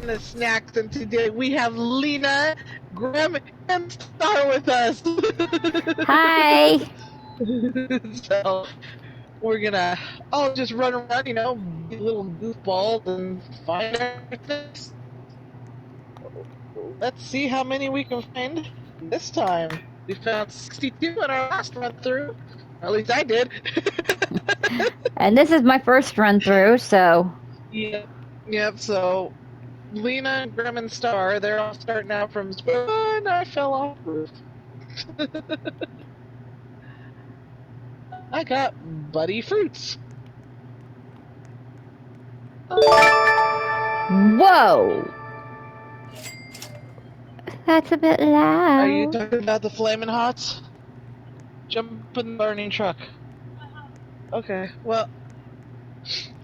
the snacks, and today we have Lena, Graham, and Star with us. Hi. So we're gonna all just run around, be little goofballs and find everything. Let's see how many we can find this time. We found 62 in our last run through. Or at least I did. And this is my first run through, so Yep. So Lena, Grim, and Star, they're all starting out from square one. I fell off roof. I got Buddy Fruits. whoa. That's a bit Are you loud. talking about the Flamin' Hots? Jump in the burning truck. Okay, well,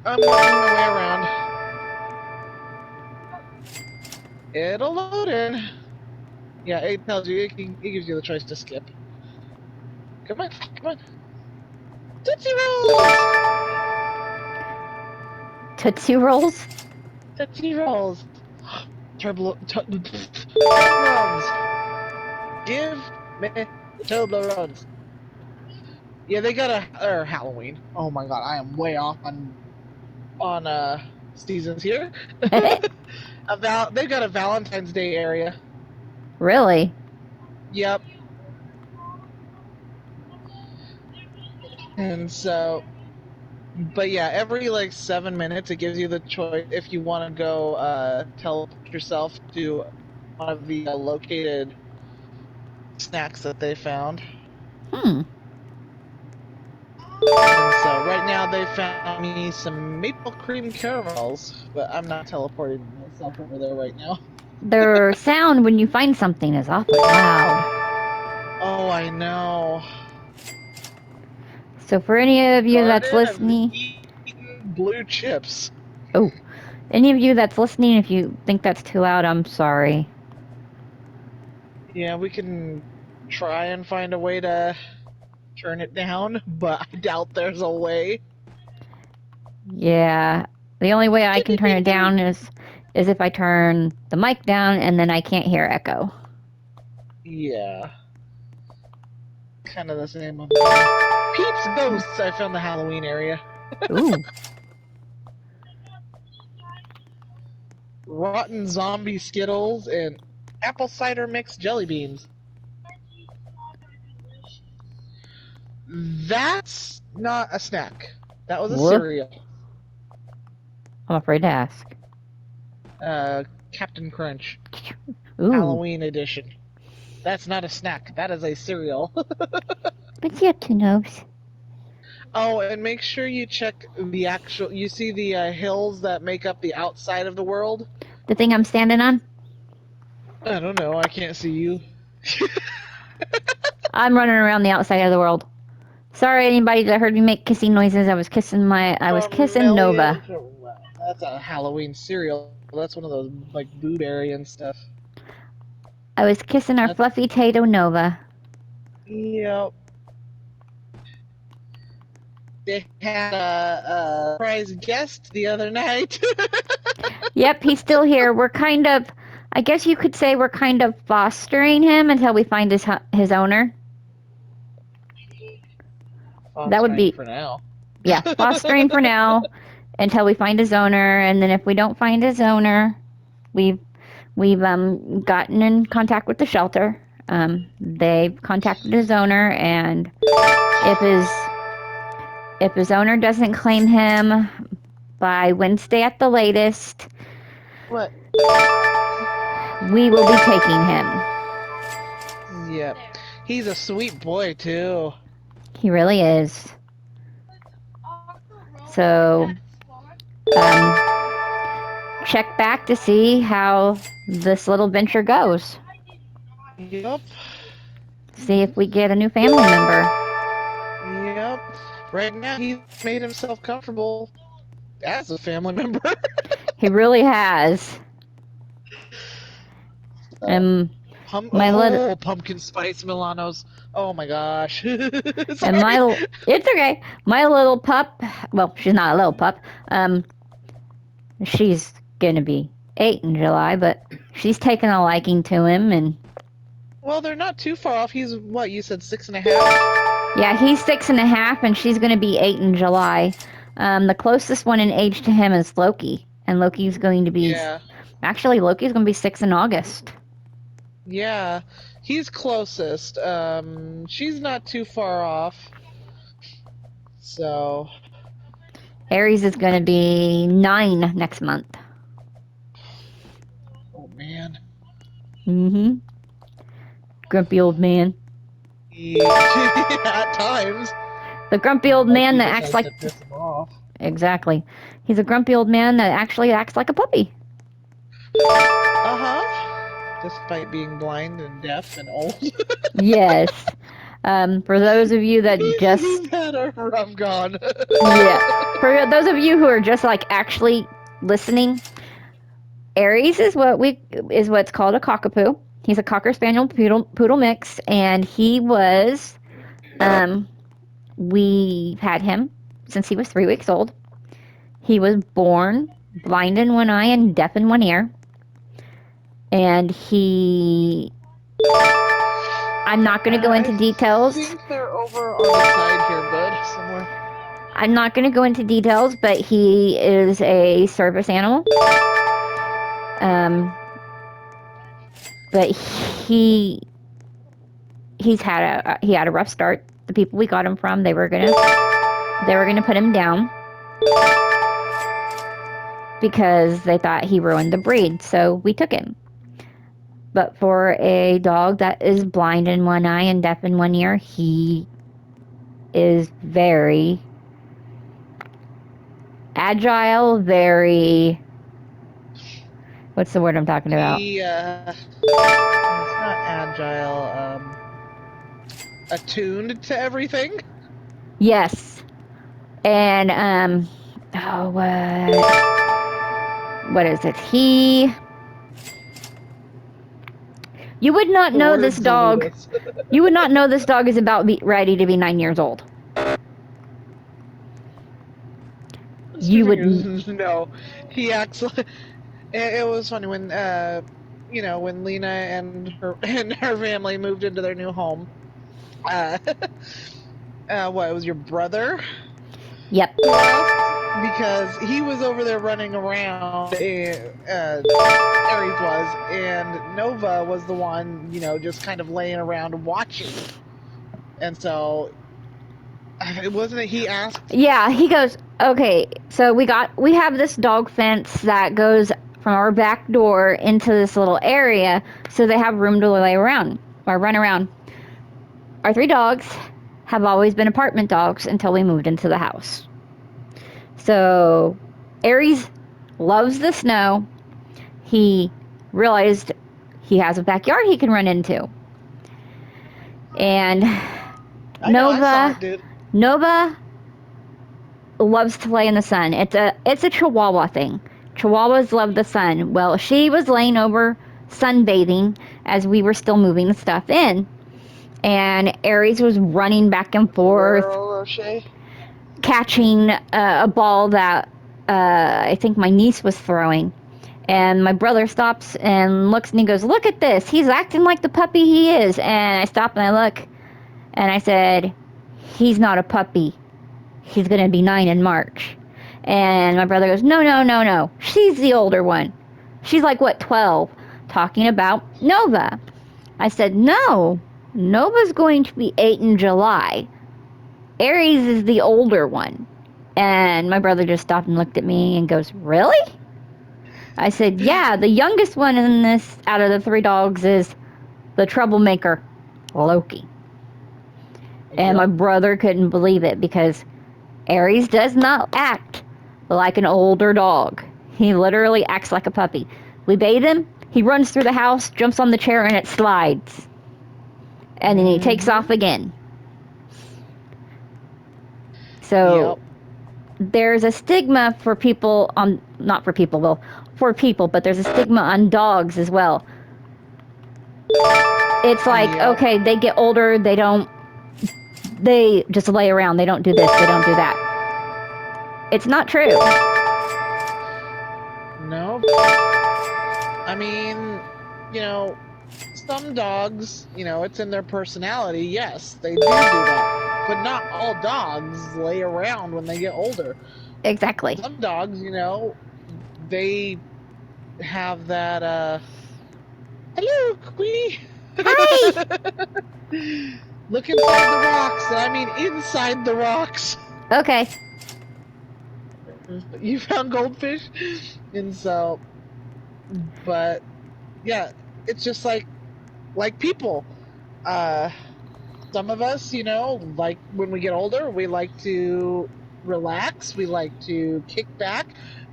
I'm working my way around. It'll load in. Yeah, it tells you, it gives you the choice to skip. Come on, come on. Tootsie Rolls! Tootsie Rolls? Tootsie Rolls. Toblerones. Give me Toblerones. Yeah, they got a Halloween. Oh my god, I am way off on seasons here. They've got a Valentine's Day area. Really? Yep. And so, but yeah, every like 7 minutes, it gives you the choice if you want to go teleport yourself to one of the located snacks that they found. Hmm. And so right now they found me some maple cream caramels, but I'm not teleporting myself over there right now. Their sound when you find something is awfully loud. Oh, I know. So for any of you that's Garden of listening, Eden blue chips. oh, any of you that's listening, if you think that's too loud, I'm sorry. Yeah, we can try and find a way to turn it down, but I doubt there's a way. Yeah. The only way I can turn it down is if I turn the mic down and then I can't hear echo. Yeah. Kind of the same one. Pete's Ghosts, I found the Halloween area. Ooh. Rotten zombie Skittles and apple cider mixed jelly beans. That's not a snack. That was a What? cereal. I'm afraid to ask. Captain Crunch. Ooh. Halloween edition. That's not a snack. That is a cereal. But yeah, to knows. Oh, and make sure you check the actual. You see the hills that make up the outside of the world? The thing I'm standing on? I don't know. I can't see you. I'm running around the outside of the world. Sorry, anybody that heard me make kissing noises. I was kissing Bromeliad. Nova. That's a Halloween cereal. That's one of those like blueberry and stuff. I was kissing our That's, fluffy Tato Nova. yep. They had a surprise guest the other night. Yep, he's still here. We're kind of, I guess you could say we're kind of fostering him until we find his owner. That would Fostering be, for now. yeah, fostering for now until we find his owner. And then if we don't find his owner, we've gotten in contact with the shelter. They've contacted his owner, and if his owner doesn't claim him by Wednesday at the latest, What? we will be taking him. Yep. He's a sweet boy too. He really is. So, check back to see how this little venture goes. Yep. See if we get a new family member. Yep. Right now he's made himself comfortable as a family member. He really has. Pumpkin spice Milanos. Oh my gosh. It's Sorry. okay. My little pup, well, she's not a little pup. She's gonna be 8 in July, but she's taken a liking to him, and Well, they're not too far off. He's what you said, 6.5. yeah, he's 6.5, and she's going to be 8 in July. The closest one in age to him is Loki, and Loki's going to be Yeah, actually Loki's going to be 6 in August. yeah, he's closest. She's not too far off. So, Aries is going to be 9 next month. oh man, Mm-hmm. Grumpy old man. at times. The grumpy old man Loki that acts decides like to piss him off. exactly. He's a grumpy old man that actually acts like a puppy. Uh huh. Despite being blind and deaf and old, Yes. For those of you that just he's had a rough gone. yeah, for those of you who are just like actually listening, Aries is what's called a cockapoo. He's a cocker spaniel poodle mix, and he was we had him since he was 3 weeks old. He was born blind in one eye and deaf in one ear, and he. I'm not going to go into I details. think they're over on the side here, bud, somewhere. I'm not going to go into details, but he is a service animal. But he's had a rough start. The people we got him from, they were gonna put him down because they thought he ruined the breed. So we took him. But for a dog that is blind in one eye and deaf in one ear, he is very agile, very what's the word I'm talking about? It's not agile, attuned to everything. Yes. And what is it? You would not The know this words elude dog. us. You would not know this dog is about ready to be 9 years old. Mr. You would. Fingers, no. He acts like it was funny when when Lena and her and her family moved into their new home. Uh, what, it was your brother Yep. who asked, because he was over there running around. Aries was, and Nova was the one, just kind of laying around watching. And so, it wasn't it he asked. Yeah, he goes, okay, so we have this dog fence that goes from our back door into this little area so they have room to lay around or run around. Our 3 dogs have always been apartment dogs until we moved into the house. So Aries loves the snow. He realized he has a backyard he can run into. And I know, I saw it, Nova dude. Nova loves to lay in the sun. It's a Chihuahua thing. Chihuahuas love the sun. Well, she was laying over sunbathing as we were still moving the stuff in, and Aries was running back and forth, Ferrero Rocher. catching a ball that I think my niece was throwing. And my brother stops and looks and he goes, "Look at this. He's acting like the puppy he is." And I stop and I look and I said, "He's not a puppy. He's going to be 9 in March." And my brother goes, "No, no, no, no. She's the older one. She's like, what, 12?" Talking about Nova. I said, "No. Nova's going to be 8 in July. Aries is the older one." And my brother just stopped and looked at me and goes, "Really?" I said, "Yeah, the youngest one in this out of the 3 dogs is the troublemaker, Loki." And my Yep. brother couldn't believe it because Aries does not act like an older dog. He literally acts like a puppy. We bathe him, he runs through the house, jumps on the chair, and it slides. And then he takes off again. So Yep. there's a stigma for people on, not for people, well, for people, but there's a stigma on dogs as well. It's like, Yep. okay, they get older, they just lay around, they don't do this, they don't do that. It's not true. No. I mean, you know, some dogs, it's in their personality. Yes, they do that. But not all dogs lay around when they get older. Exactly. Some dogs, they have that, hello, Queenie. Hi. Look inside the rocks. And I mean inside the rocks. Okay. You found goldfish? And so, but yeah, it's just like people. Uh, some of us, like when we get older, we like to relax, we like to kick back.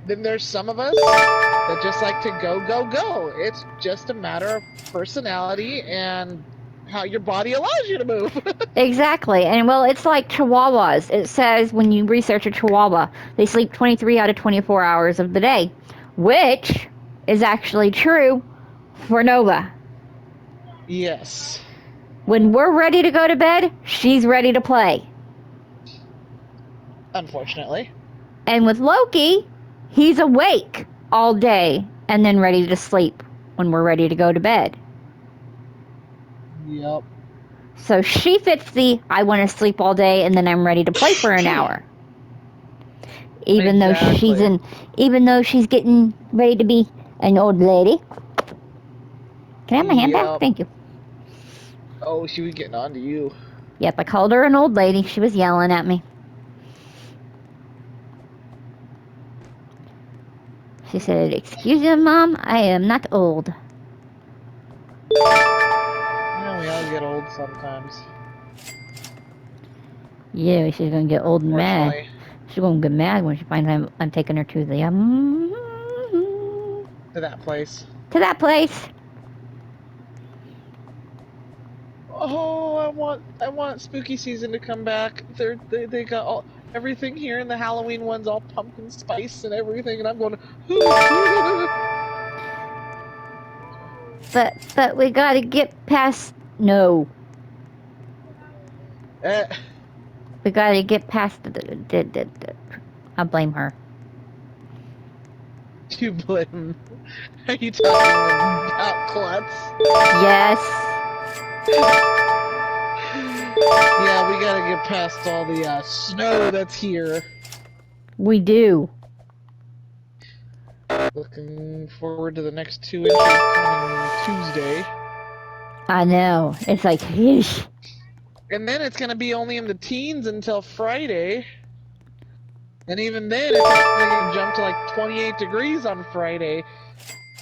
Then there's some of us that just like to go, go, go. It's just a matter of personality and how your body allows you to move. Exactly. And well, it's like chihuahuas. It says when you research a chihuahua, they sleep 23 out of 24 hours of the day, which is actually true for Nova. Yes, When we're ready to go to bed, she's ready to play. unfortunately. And with Loki, he's awake all day and then ready to sleep when we're ready to go to bed. Yep. So she fits the I want to sleep all day and then I'm ready to play for an hour. Even though Exactly. even though she's getting ready to be an old lady. Can I have my hand back? Yep. Thank you. Oh, she was getting on to you. Yep, I called her an old lady. She was yelling at me. She said, "Excuse me, Mom, I am not old." Well, we all get old sometimes. Yeah, she's gonna get old and mad. Unfortunately. She's gonna get mad when she finds I'm taking her to the To that place. to that place. Oh, I want spooky season to come back. They got everything here, and the Halloween one's all pumpkin spice and everything, and I'm going. But we gotta get past. No, eh, we gotta get past I blame her. you blame? Are you talking about Klutz? Yes, Yeah, we gotta get past all the snow that's here. we do. Looking forward to the next 2 inches coming Tuesday. I know. It's like, yeesh. And then it's gonna be only in the teens until Friday. And even then, it's gonna jump to like 28 degrees on Friday.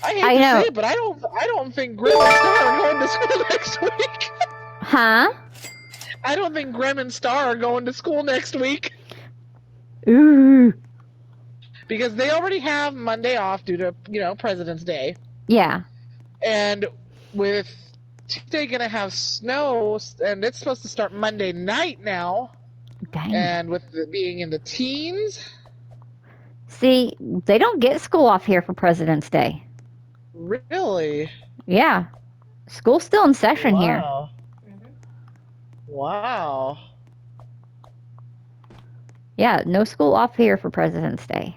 I hate I to say know. it, but I don't think Grim and Star are going to school next week. Huh? I don't think Grim and Star are going to school next week Ooh. because they already have Monday off due to President's Day, Yeah. and with Tuesday gonna have snow, and it's supposed to start Monday night now, Dang. and with it being in the teens, See, they don't get school off here for President's Day. really, Yeah. School's still in session here. wow, wow. Yeah, no school off here for President's Day.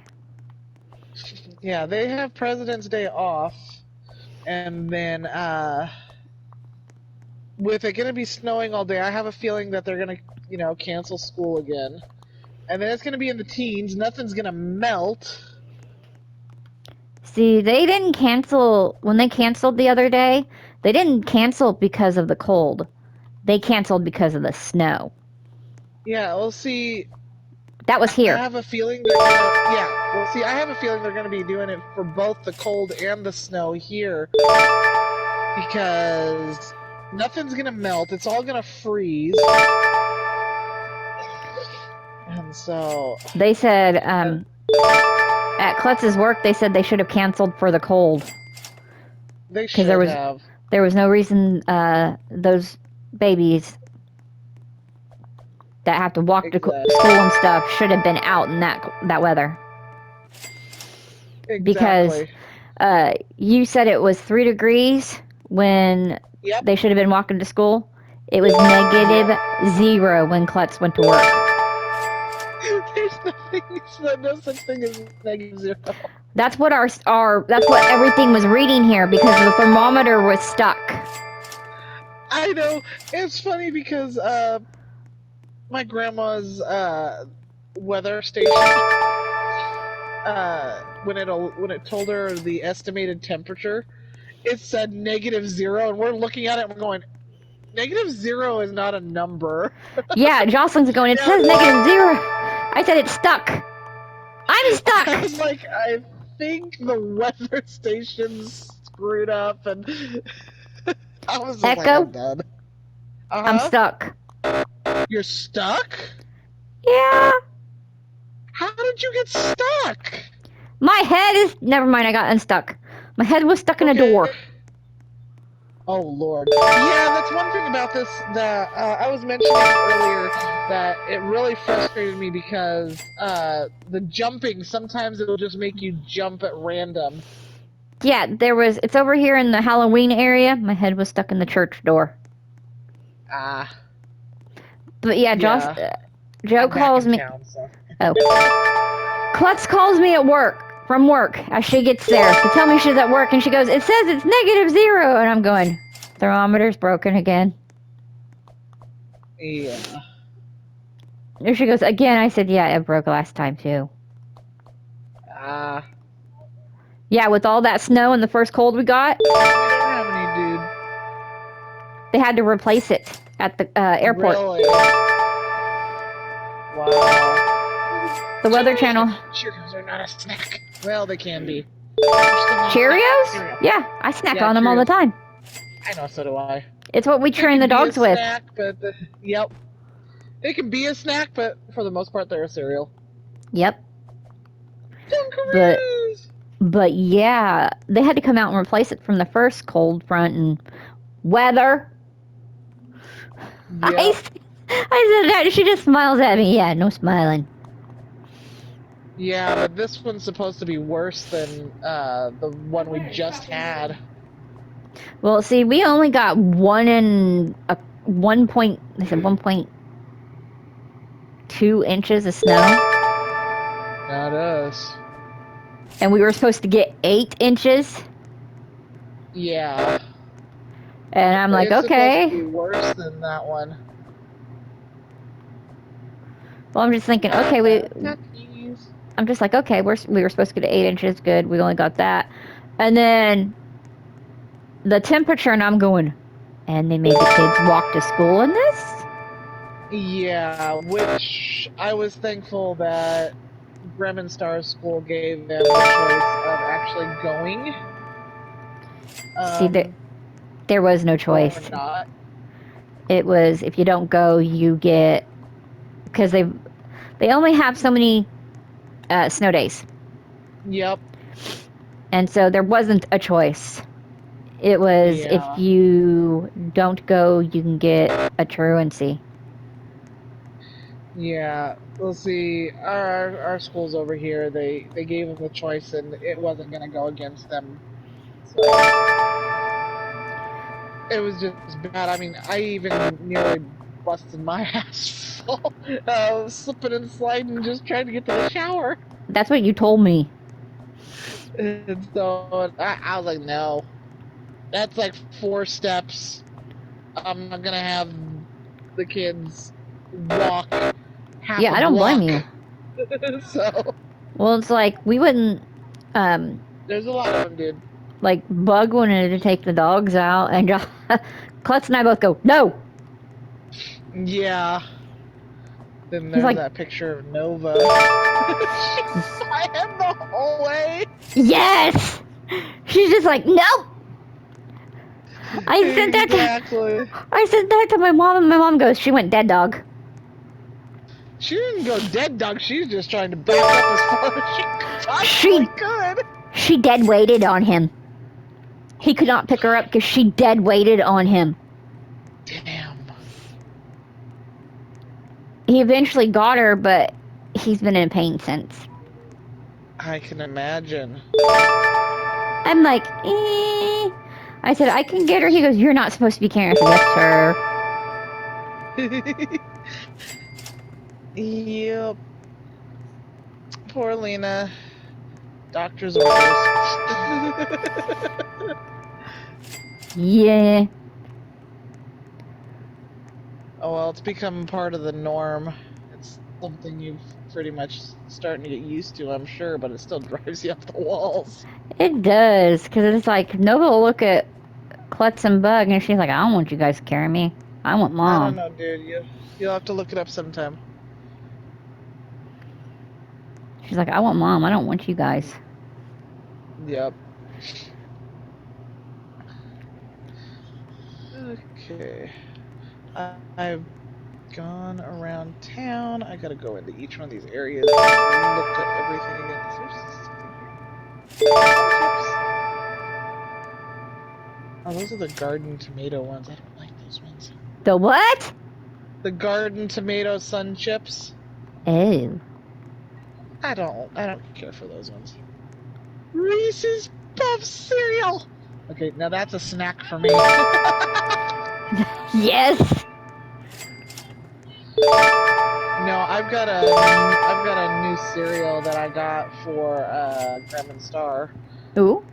Yeah, they have President's Day off, and then with it gonna be snowing all day, I have a feeling that they're gonna, cancel school again. And then it's gonna be in the teens, nothing's gonna melt. See, they didn't cancel when they canceled the other day. They didn't cancel because of the cold. They canceled because of the snow. Yeah, we'll see. That was I here. have a feeling they're gonna yeah, we'll see. I have a feeling they're gonna be doing it for both the cold and the snow here. Because nothing's gonna melt, it's all gonna freeze. And so They said at Klutz's work, they said they should have canceled for the cold they because should have. there was no reason those babies that have to walk to Exactly. school and stuff should have been out in that weather. Because Exactly. you said it was 3 degrees when Yep. they should have been walking to school. It was negative 0 when Klutz went to work. There's nothing No such thing as -0. That's what that's what everything was reading here because the thermometer was stuck. I know. It's funny because my grandma's weather station when it told her the estimated temperature, it said -0, and we're looking at it and we're going, -0 is not a number. Yeah, Jocelyn's going, it Yeah, says -0. I said it's stuck. I'm stuck. I was like, I think the weather station's screwed up, and I was just like, Echo, I'm done. I'm stuck. You're stuck? Yeah. How did you get stuck? My head is... Never mind, I got unstuck. My head was stuck in a Okay. door. Oh, Lord. Yeah, that's one thing about this that I was mentioning earlier, that it really frustrated me because the jumping, sometimes it'll just make you jump at random. Yeah, it's over here in the Halloween area. My head was stuck in the church door. Ah. But yeah, Yeah. Joe I'm back calls in me. town, so. Oh. Klutz calls me from work as she gets there to tell me she's at work, and she goes, it says it's -0. And I'm going, thermometer's broken again. Yeah. And she goes, again. I said, yeah, it broke last time too. Ah. Yeah, with all that snow and the first cold we got, We don't have any, dude. they had to replace it at the airport. Really? Wow. The Weather Channel. Cheerios are not a snack. Well, they can be. Cheerios? Yeah, I snack on them all the Cheerios. time. I know, so do I. It's what we train the dogs Be a with. snack, but yep. They can be a snack, but for the most part, they're a cereal. Yep. Dunkaroos! But yeah, they had to come out and replace it from the first cold front and weather. Yep. I said that. She just smiles at me. Yeah, no smiling. Yeah, but this one's supposed to be worse than the one we just had. Well, see, we only got 1.2 inches of snow. Not us. And we were supposed to get 8 inches. Yeah. And I'm like, it's okay. Supposed to be worse than that one. Well, I'm just thinking, okay, I'm just like, okay, we were supposed to get 8 inches, good. We only got that. And then the temperature, and I'm going, and they made the kids walk to school in this? Yeah, which I was thankful that Bremen Star School gave them the choice of actually going. See, there was no choice. Or not. It was, if you don't go, you get, because they only have so many snow days. Yep. And so there wasn't a choice. It was, if you don't go, you can get a truancy. Yeah, we'll see. Our schools over here, they gave them the choice, and it wasn't going to go against them. So it was just bad. I mean, I even nearly busted my ass full, slipping and sliding, just trying to get to the shower. That's what you told me. And so I was like, no, that's like 4 steps. I'm not gonna have the kids walk half Yeah, a I don't block. blame you. So well, it's like we wouldn't. There's a lot of them, dude. Like Bug wanted to take the dogs out, and Klutz and I both go no. Yeah. Then there's that picture of Nova. She's flying the whole way. Yes. She's just like no. I sent that to my mom, and my mom goes, she went dead dog. She didn't go dead dog. She's just trying to back up as far as she could. She dead weighted on him. He could not pick her up because she dead weighted on him. Damn. He eventually got her, but he's been in pain since. I can imagine. I'm like, eh. I said, I can get her. He goes, you're not supposed to be carrying her. Yes, sir. Yep. Poor Lena. Doctor's orders. Yeah. Oh well, it's become part of the norm. It's something you've pretty much starting to get used to, I'm sure, but it still drives you up the walls. It does, because it's like, Nova will look at Klutz and Bug, and she's like, I don't want you guys to carry me. I want I don't Mom. know, dude. You'll have to look it up sometime. She's like, I want Mom. I don't want you guys. Yep. Okay. I've gone around town. I gotta go into each one of these areas and look at everything again. Is there something here? Oh, those are the garden tomato ones. I don't like those ones. The what? The garden tomato sun chips. Oh. I don't care for those ones. Reese's Puff cereal. Okay, now that's a snack for me. Yes. No, I've got a new cereal that I got for Graham and Star. Ooh.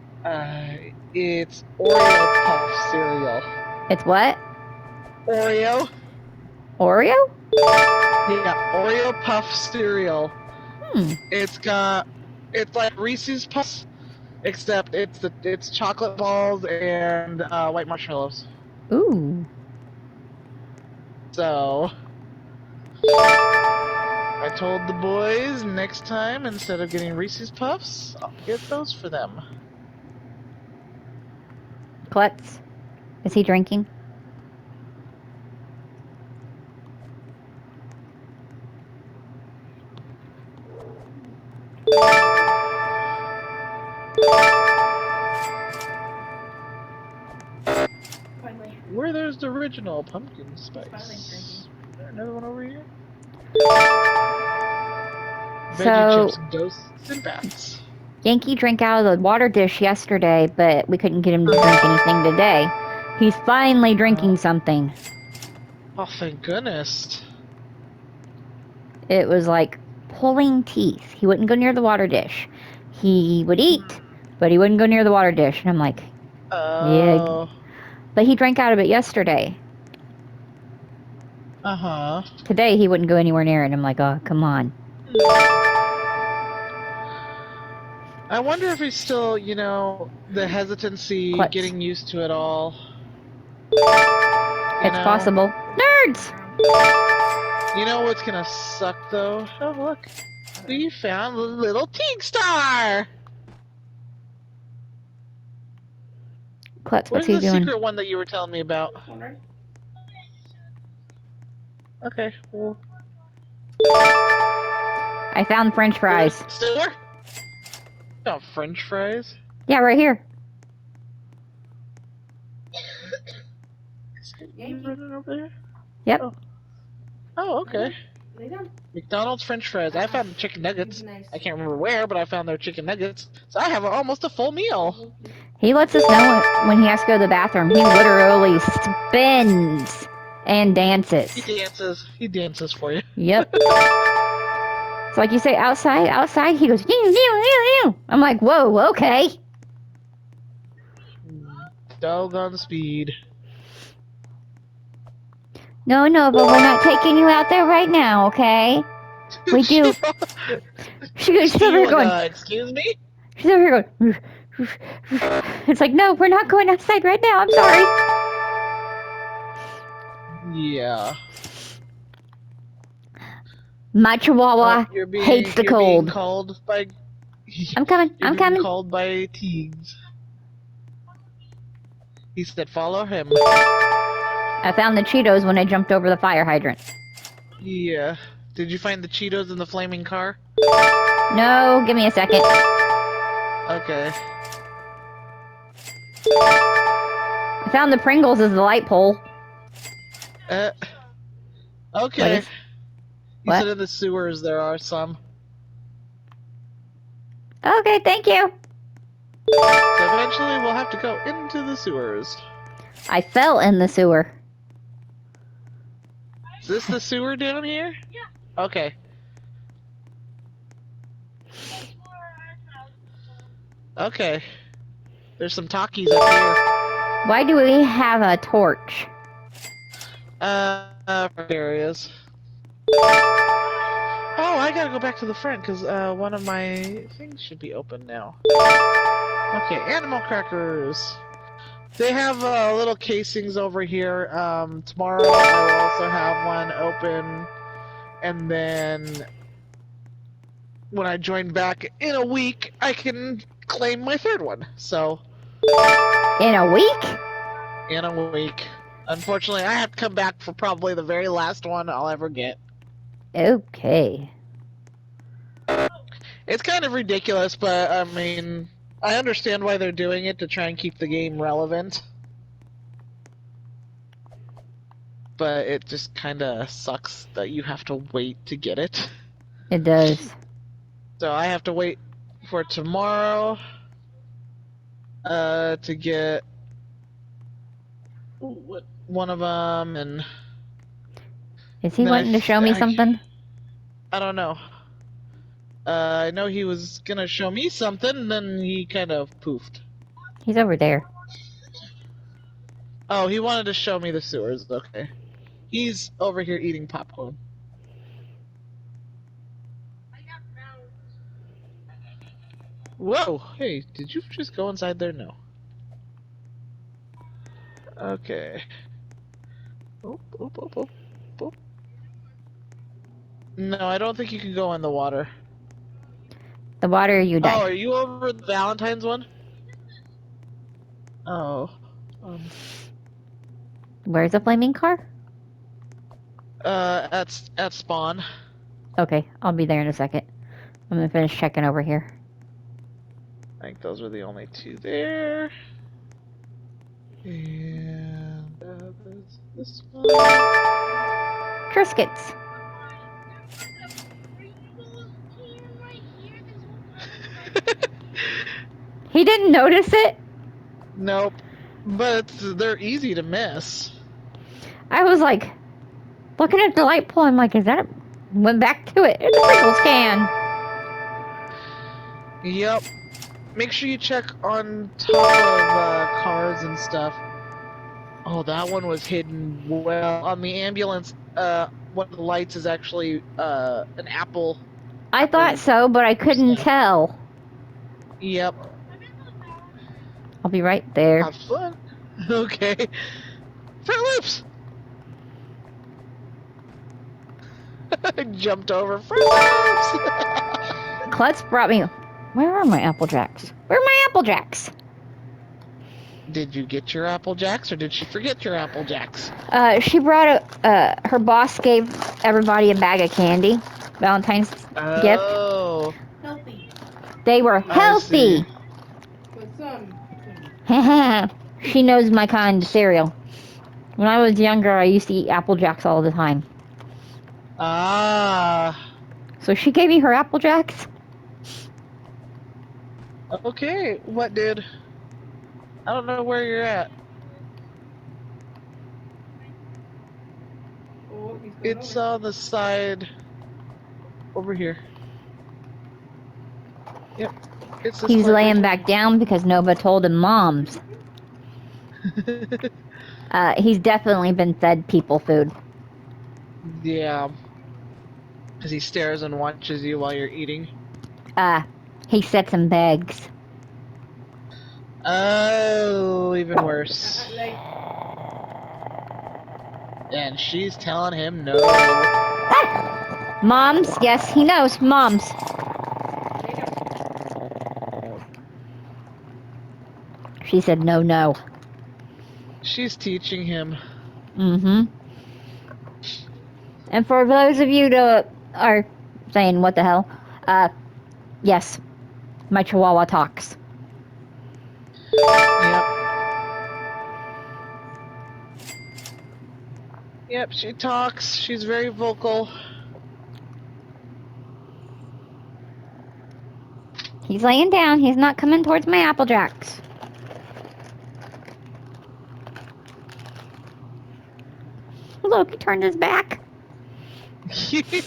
It's Oreo Puff cereal. It's what? Oreo? Oreo? Yeah, Oreo Puff cereal. Hmm. It's like Reese's Puffs, except it's chocolate balls and white marshmallows. Ooh. So I told the boys next time, instead of getting Reese's Puffs, I'll get those for them. Klutz. Is he drinking? Where there's the original pumpkin spice. Is there another one over here? Veggie So, chips, ghosts, and bats. Yankee drank out of the water dish yesterday, but we couldn't get him to drink anything today. He's finally drinking something. Oh, thank goodness. It was like pulling teeth. He wouldn't go near the water dish. He would eat, but he wouldn't go near the water dish. And I'm like, yeah. But he drank out of it yesterday. Uh-huh. Today he wouldn't go anywhere near it. I'm like, oh, come on. I wonder if he's still, the hesitancy, Klutz. getting used to it all. It's possible. Nerds! You know what's gonna suck, though? Oh, look. We found a little Teague Star! Klutz, what's Where's he the doing? secret one that you were telling me about? Okay, well... I found French fries. Still there? Oh, French fries? Yeah, right here. Over there? Yep. Oh, okay. McDonald's French fries. I found chicken nuggets. I can't remember where, but I found their chicken nuggets. So I have almost a full meal. He lets us know when he has to go to the bathroom. He literally spins and dances. He dances for you. Yep. It's like you say, outside. He goes, ew, ew, ew, ew. I'm like, whoa, okay. Doggone speed. No, but we're not taking you out there right now, okay? We do. She's over here going, excuse me? she's over here going, it's like, no, we're not going outside right now. I'm sorry. Yeah. My chihuahua hates the cold. Being called by... I'm coming. I'm coming. Called by Teagues. He said, follow him. I found the Cheetos when I jumped over the fire hydrant. Yeah. Did you find the Cheetos in the flaming car? No, give me a second. Okay. I found the Pringles as the light pole. Okay. You What? said in the sewers there are some. Okay, thank you. So eventually we'll have to go into the sewers. I fell in the sewer. Is this the sewer down here? Yeah. Okay. Okay. There's some talkies up here. Why do we have a torch? For areas. Oh, I gotta go back to the front because one of my things should be open now. Okay, animal crackers. They have little casings over here. Tomorrow I will also have one open, and then when I join back in a week, I can claim my third one. So In a week? in a week, unfortunately, I have to come back for probably the very last one I'll ever get. Okay. It's kind of ridiculous, but I mean, I understand why they're doing it to try and keep the game relevant. But it just kind of sucks that you have to wait to get it. It does. So I have to wait for tomorrow to get one of them, and Is he then wanting to show me something? I don't know. I know he was gonna show me something, and then he kind of poofed. He's over there. Oh, he wanted to show me the sewers. Okay. He's over here eating popcorn. Whoa! Hey, did you just go inside there? No. Okay. Oop, oop, oop, oop, oop. No, I don't think you can go in the water. The water, you die. Oh, are you over the Valentine's one? Oh. Where's the flaming car? At spawn. Okay, I'll be there in a second. I'm gonna finish checking over here. I think those were the only two there. And there's this one. Triscuits. He didn't notice it? Nope. But they're easy to miss. I was like, looking at the light pole, I'm like, is that a... Went back to it. It's a Pringles can. Yep. Make sure you check on top of cars and stuff. Oh, that one was hidden well. On the ambulance, one of the lights is actually an apple. I thought so, but I couldn't tell. Yep. I'll be right there. Have fun. Okay. Fruit Loops! I jumped over Fruit Loops! Klutz brought me... Where are my Apple Jacks? Where are my Apple Jacks? Did you get your Apple Jacks, or did she forget your Apple Jacks? She brought her boss gave everybody a bag of candy. Valentine's gift. Oh. Healthy. They were healthy. But some. She knows my kind of cereal. When I was younger, I used to eat Apple Jacks all the time. Ah. So she gave me her Apple Jacks. Okay, what did? I don't know where you're at. Oh, It's on the side over here. Yep. It's this He's way laying right back down because Nova told him moms. He's definitely been fed people food. Yeah. Because he stares and watches you while you're eating. He sets him bags. Oh, even worse. like, And she's telling him no. Moms, yes, he knows. Moms. She said no, no. She's teaching him. Mm-hmm. And for those of you that are saying, what the hell? Yes, my Chihuahua talks. Yep. Yep, she talks. She's very vocal. He's laying down. He's not coming towards my Apple Jacks. Look, he turned his back. That'd be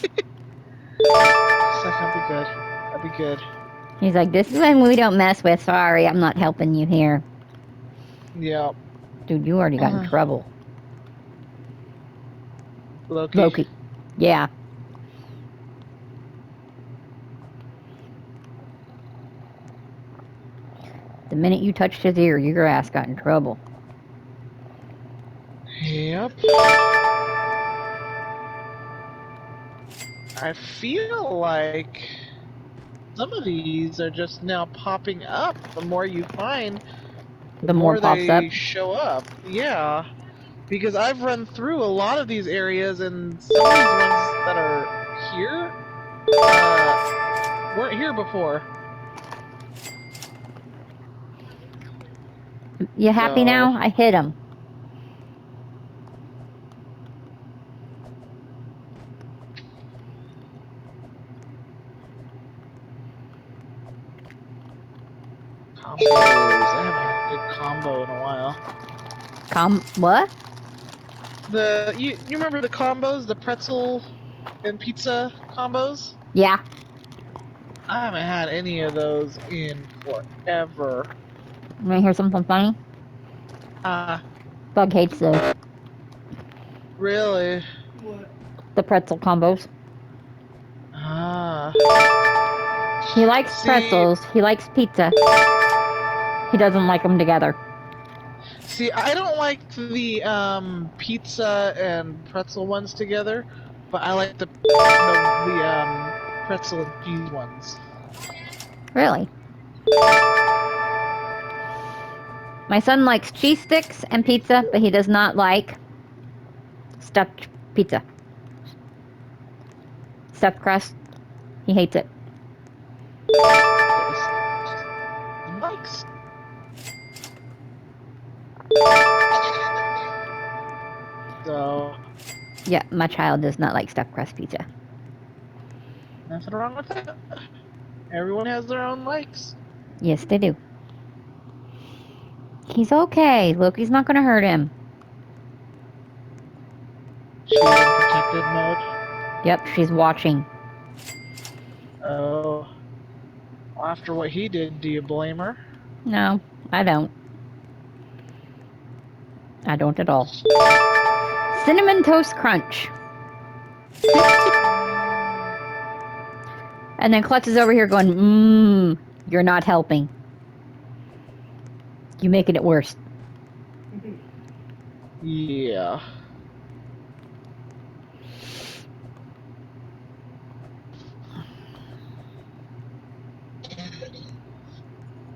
good. That'd be good. He's like, this is when we don't mess with. Sorry, I'm not helping you here. Yep. Dude, you already got in trouble. Loki. Yeah. The minute you touched his ear, your ass got in trouble. Yep. I feel like some of these are just now popping up. The more you find, the more more pops up. they show up. Yeah. Because I've run through a lot of these areas, and some of these ones that are here weren't here before. You happy now? I hit him. Combos. I haven't had a good combo in a while. What? You remember the combos, the pretzel and pizza combos? Yeah. I haven't had any of those in forever. You wanna hear something funny? Bug hates those. Really? What? The pretzel combos. Ah. He likes See, pretzels. He likes pizza. He doesn't like them together. See, I don't like the pizza and pretzel ones together, but I like the pretzel and cheese ones. Really? My son likes cheese sticks and pizza, but he does not like stuffed pizza. Stuffed crust. He hates it. Likes. So, Yeah, my child does not like stuffed crust pizza. nothing wrong with that. Everyone has their own likes. Yes, they do. He's okay. Loki's not gonna hurt him. She's in protected mode. Yep, she's watching. Oh. Well, after what he did, do you blame her? No, I don't. I don't at all. Cinnamon Toast Crunch. And then Klutz is over here going, you're not helping. You're making it worse. Yeah.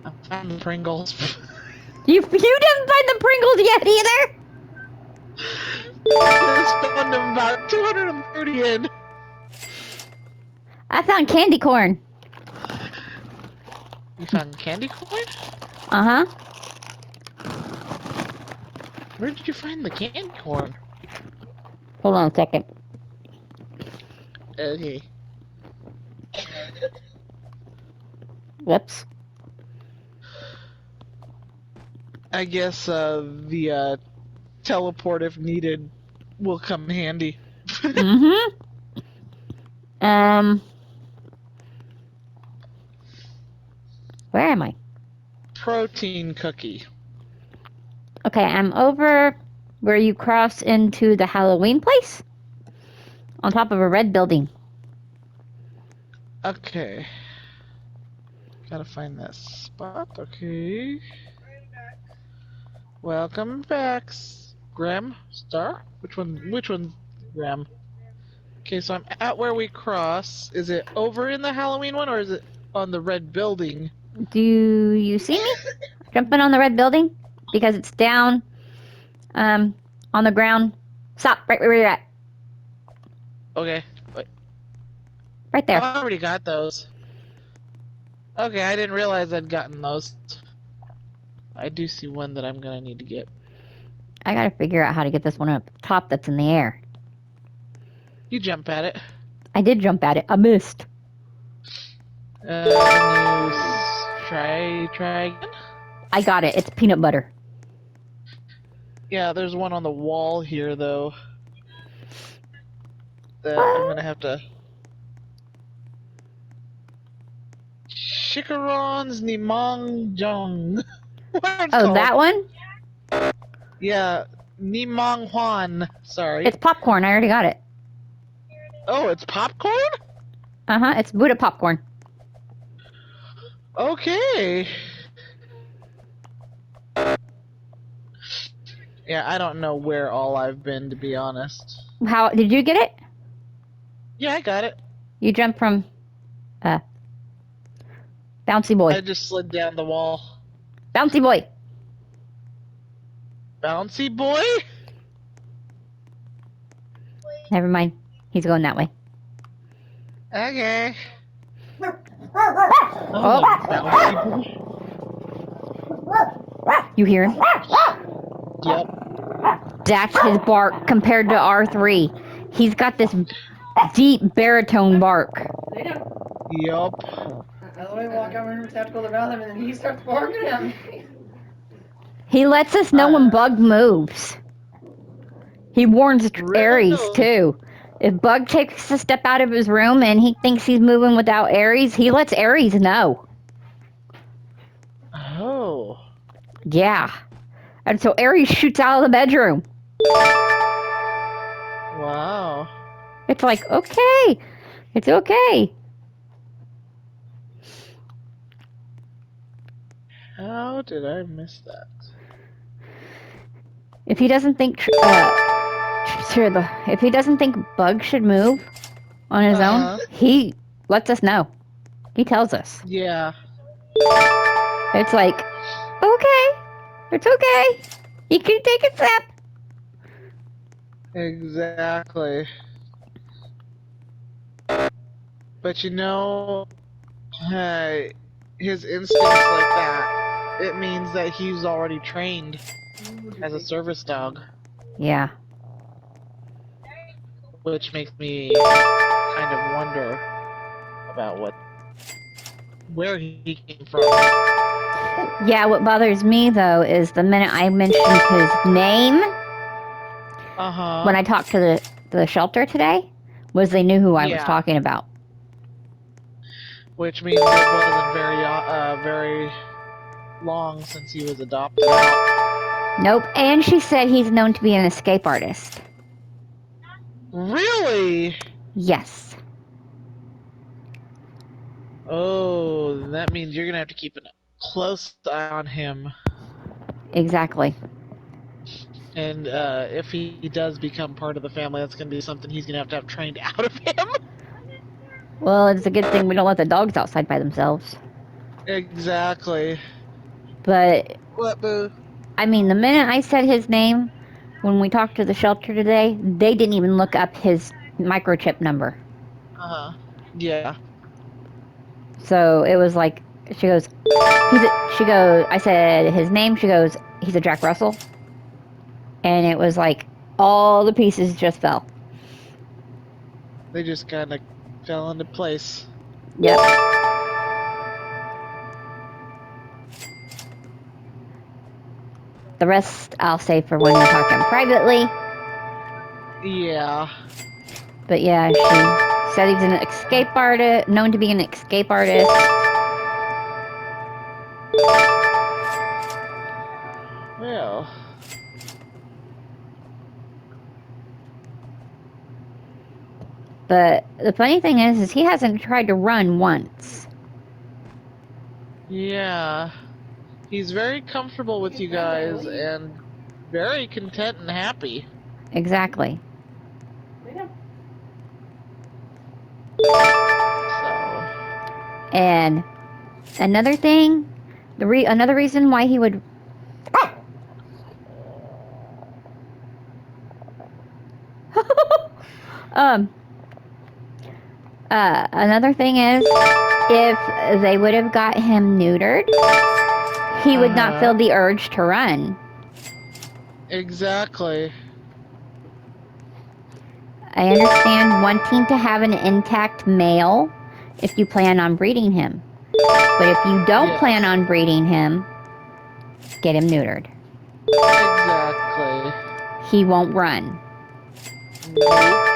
I found the Pringles. You didn't find the Pringles yet either? I just found them about 230 in. I found candy corn. You found candy corn? Uh-huh. Where did you find the candy corn? Hold on a second. Okay. Whoops. I guess the teleport, if needed, will come handy. Mm-hmm. Where am I? Protein cookie. Okay, I'm over where you cross into the Halloween place. On top of a red building. Okay. Gotta find that spot. Okay. Welcome back, Graham Star. Which one? Which one's Graham? Okay, so I'm at where we cross. Is it over in the Halloween one, or is it on the red building? Do you see me? Jumping on the red building? Because it's down on the ground. Stop, right where you're at. Okay. Wait. Right Oh, there. I already got those. Okay, I didn't realize I'd gotten those. I do see one that I'm gonna need to get. I gotta figure out how to get this one up top that's in the air. You jump at it. I did jump at it. I missed. Can you try again? I got it. It's peanut butter. Yeah, there's one on the wall here, though. That I'm gonna have to... Chikarons Nimongjong. What it's Oh, called? that one? Yeah, Nimonghuan. Sorry. It's popcorn. I already got it. Oh, it's popcorn? It's Buddha popcorn. Okay. Yeah, I don't know where all I've been, to be honest. How did you get it? Yeah, I got it. You jumped from Bouncy Boy. I just slid down the wall. Bouncy Boy. Bouncy boy? Never mind. He's going that way. Okay. Oh. Bouncy boy? You hear him? Yep. That's his bark compared to R3. He's got this deep baritone bark. They don't. Yup. Let me walk out and have to go to the bathroom, and then he starts barking at me. He lets us know when Bug moves. He warns Aries too. If Bug takes a step out of his room and he thinks he's moving without Aries, he lets Aries know. Oh. Yeah. And so Aries shoots out of the bedroom. Wow. It's like, okay. It's okay. How did I miss that? If he doesn't think if he doesn't think Bug should move on his own, he lets us know. He tells us. Yeah. It's like, okay, it's okay. You can take a step. Exactly. But you know, his instincts like that, it means that he's already trained as a service dog. Yeah. Which makes me kind of wonder about where he came from. Yeah, what bothers me though is the minute I mentioned his name when I talked to the shelter today, was they knew who I was talking about. Which means it wasn't very long since he was adopted out. Nope, and she said he's known to be an escape artist. Really? Yes. Oh, that means you're gonna have to keep a close eye on him. Exactly. And if he does become part of the family, that's gonna be something he's gonna have trained out of him. Well, it's a good thing we don't let the dogs outside by themselves. Exactly. But What, boo? I mean, the minute I said his name, when we talked to the shelter today, they didn't even look up his microchip number. Yeah. So it was like, she goes, I said his name, she goes, he's a Jack Russell. And it was like, all the pieces just fell. They just kind of fell into place. Yep. The rest I'll save for when we talk to him privately. Yeah. But yeah, she said he's an escape artist, known to be an escape artist. Well. But the funny thing is he hasn't tried to run once. Yeah. He's very comfortable with you guys and very content and happy. Exactly. So. And another thing, another reason why he would. Another thing is, if they would have got him neutered, he would not feel the urge to run. Exactly. I understand wanting to have an intact male if you plan on breeding him. But if you don't plan on breeding him, get him neutered. Exactly. He won't run. Nope.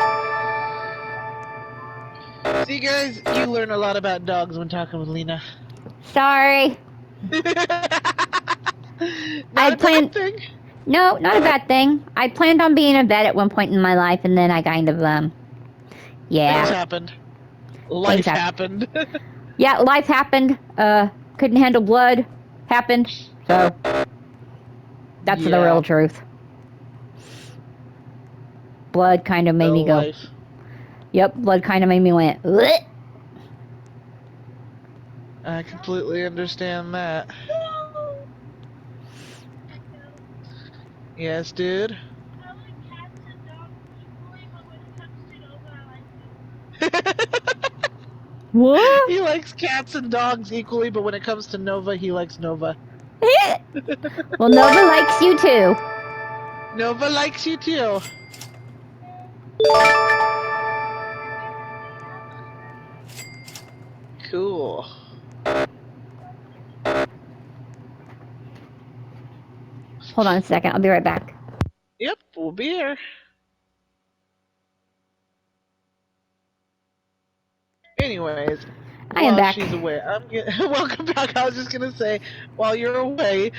See, guys, you learn a lot about dogs when talking with Lena. Sorry. Not I a planned. bad thing. No, not a bad thing. I planned on being a vet at one point in my life, and then I kind of Things yeah, happened. Life happened. yeah, life happened. Couldn't handle blood. Happened. So that's the real Yeah, truth. Blood kind of made me real go. life. Yep, blood kind of made me went. Bleh. I completely understand that. Yes, dude. What? He likes cats and dogs equally, but when it comes to Nova, he likes Nova. Well, Nova likes you too. Nova likes you too. Cool. Hold on a second. I'll be right back. Yep, we'll be here. Anyways, I am while back. she's away, welcome back. I was just gonna say, while you're away,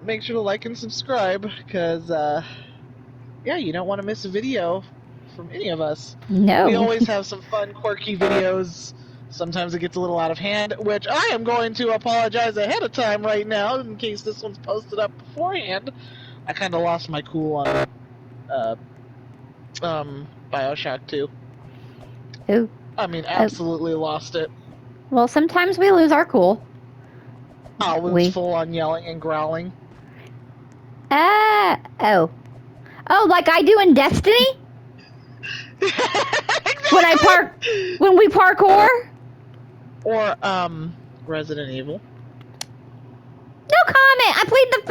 make sure to like and subscribe, because yeah, you don't want to miss a video from any of us. We No. always have some fun, quirky videos. Sometimes it gets a little out of hand, which I am going to apologize ahead of time right now, in case this one's posted up beforehand. I kind of lost my cool on Bioshock 2. Ooh. I mean, absolutely lost it. Well, sometimes we lose our cool. I was We. full on yelling and growling. Oh. Oh, like I do in Destiny? When we parkour? Or, Resident Evil. No comment. I played the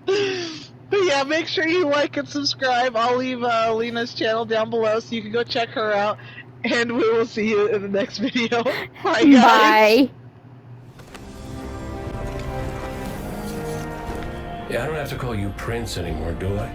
fifth. But yeah, make sure you like and subscribe. I'll leave Lena's channel down below so you can go check her out. And we will see you in the next video. Bye, guys. Bye. Yeah, I don't have to call you Prince anymore, do I?